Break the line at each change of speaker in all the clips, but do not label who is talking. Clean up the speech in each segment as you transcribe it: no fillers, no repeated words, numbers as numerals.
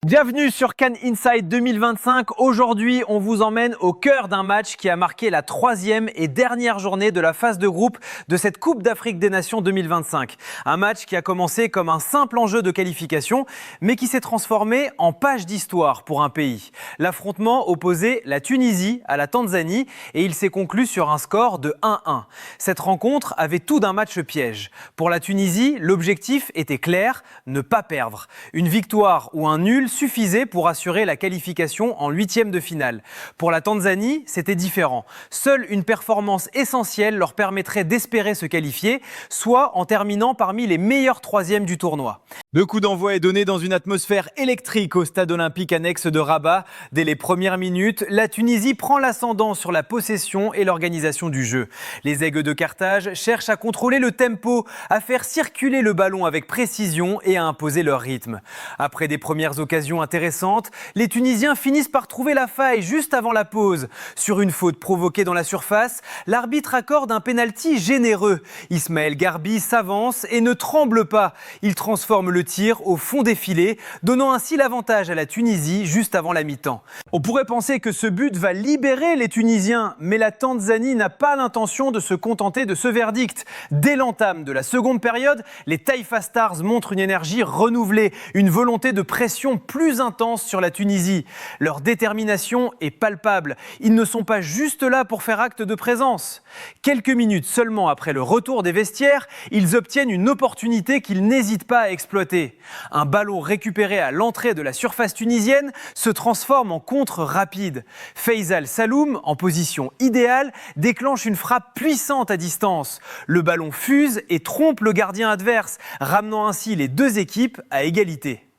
Bienvenue sur CAN Inside 2025. Aujourd'hui, on vous emmène au cœur d'un match qui a marqué la 3e et dernière journée de la phase de groupe de cette Coupe d'Afrique des Nations 2025. Un match qui a commencé comme un simple enjeu de qualification, mais qui s'est transformé en page d'histoire pour un pays. L'affrontement opposait la Tunisie à la Tanzanie et il s'est conclu sur un score de 1-1. Cette rencontre avait tout d'un match piège. Pour la Tunisie, l'objectif était clair, ne pas perdre. Une victoire ou un nul suffisait pour assurer la qualification en 8e de finale. Pour la Tanzanie, c'était différent. Seule une performance essentielle leur permettrait d'espérer se qualifier, soit en terminant parmi les meilleurs 3e du tournoi. Le coup d'envoi est donné dans une atmosphère électrique au stade olympique annexe de Rabat. Dès les premières minutes, la Tunisie prend l'ascendant sur la possession et l'organisation du jeu. Les aigles de Carthage cherchent à contrôler le tempo, à faire circuler le ballon avec précision et à imposer leur rythme. Après des premières occasions intéressantes, les Tunisiens finissent par trouver la faille juste avant la pause. Sur une faute provoquée dans la surface, l'arbitre accorde un pénalty généreux. Ismaël Garbi s'avance et ne tremble pas. Il transforme le tir au fond des filets, donnant ainsi l'avantage à la Tunisie juste avant la mi-temps. On pourrait penser que ce but va libérer les Tunisiens, mais la Tanzanie n'a pas l'intention de se contenter de ce verdict. Dès l'entame de la seconde période, les Taifa Stars montrent une énergie renouvelée, une volonté de pression plus intense sur la Tunisie. Leur détermination est palpable. Ils ne sont pas juste là pour faire acte de présence. Quelques minutes seulement après le retour des vestiaires, ils obtiennent une opportunité qu'ils n'hésitent pas à exploiter. Un ballon récupéré à l'entrée de la surface tunisienne se transforme en contre rapide. Faisal Saloum, en position idéale, déclenche une frappe puissante à distance. Le ballon fuse et trompe le gardien adverse, ramenant ainsi les deux équipes à égalité.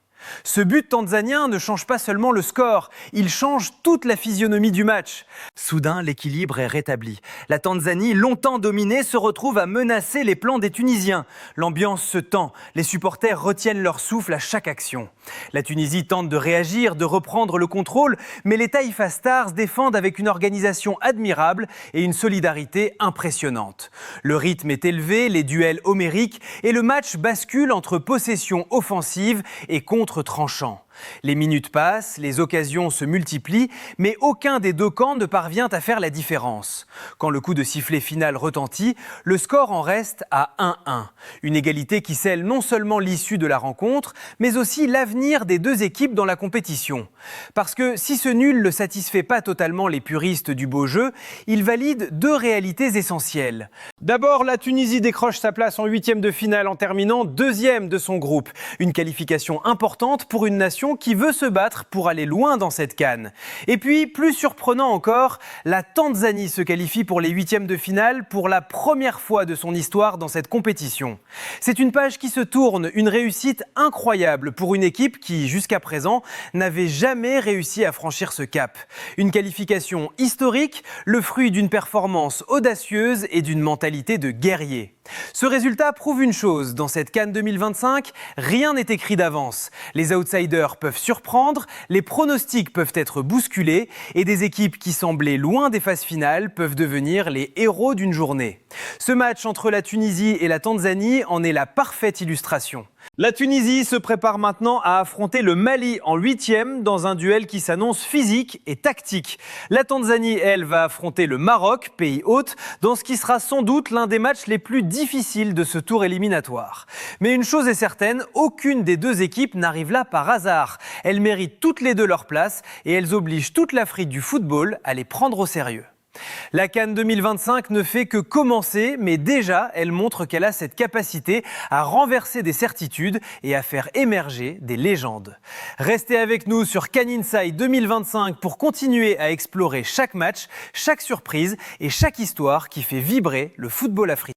Ce but tanzanien ne change pas seulement le score, il change toute la physionomie du match. Soudain, l'équilibre est rétabli. La Tanzanie, longtemps dominée, se retrouve à menacer les plans des Tunisiens. L'ambiance se tend, les supporters retiennent leur souffle à chaque action. La Tunisie tente de réagir, de reprendre le contrôle, mais les Taifa Stars défendent avec une organisation admirable et une solidarité impressionnante. Le rythme est élevé, les duels homériques et le match bascule entre possession offensive et contre-tranchant. Les minutes passent, les occasions se multiplient, mais aucun des deux camps ne parvient à faire la différence. Quand le coup de sifflet final retentit, le score en reste à 1-1. Une égalité qui scelle non seulement l'issue de la rencontre, mais aussi l'avenir des deux équipes dans la compétition. Parce que si ce nul ne satisfait pas totalement les puristes du beau jeu, il valide deux réalités essentielles. D'abord, la Tunisie décroche sa place en 8e de finale en terminant 2e de son groupe. Une qualification importante pour une nation qui veut se battre pour aller loin dans cette CAN. Et puis, plus surprenant encore, la Tanzanie se qualifie pour les 8e de finale pour la première fois de son histoire dans cette compétition. C'est une page qui se tourne, une réussite incroyable pour une équipe qui, jusqu'à présent, n'avait jamais réussi à franchir ce cap. Une qualification historique, le fruit d'une performance audacieuse et d'une mentalité de guerrier. Ce résultat prouve une chose, dans cette CAN 2025, rien n'est écrit d'avance. Les outsiders peuvent surprendre, les pronostics peuvent être bousculés et des équipes qui semblaient loin des phases finales peuvent devenir les héros d'une journée. Ce match entre la Tunisie et la Tanzanie en est la parfaite illustration. La Tunisie se prépare maintenant à affronter le Mali en 8e dans un duel qui s'annonce physique et tactique. La Tanzanie, elle, va affronter le Maroc, pays hôte, dans ce qui sera sans doute l'un des matchs les plus difficiles de ce tour éliminatoire. Mais une chose est certaine, aucune des deux équipes n'arrive là par hasard. Elles méritent toutes les deux leur place et elles obligent toute l'Afrique du football à les prendre au sérieux. La CAN 2025 ne fait que commencer, mais déjà, elle montre qu'elle a cette capacité à renverser des certitudes et à faire émerger des légendes. Restez avec nous sur CAN Inside 2025 pour continuer à explorer chaque match, chaque surprise et chaque histoire qui fait vibrer le football africain.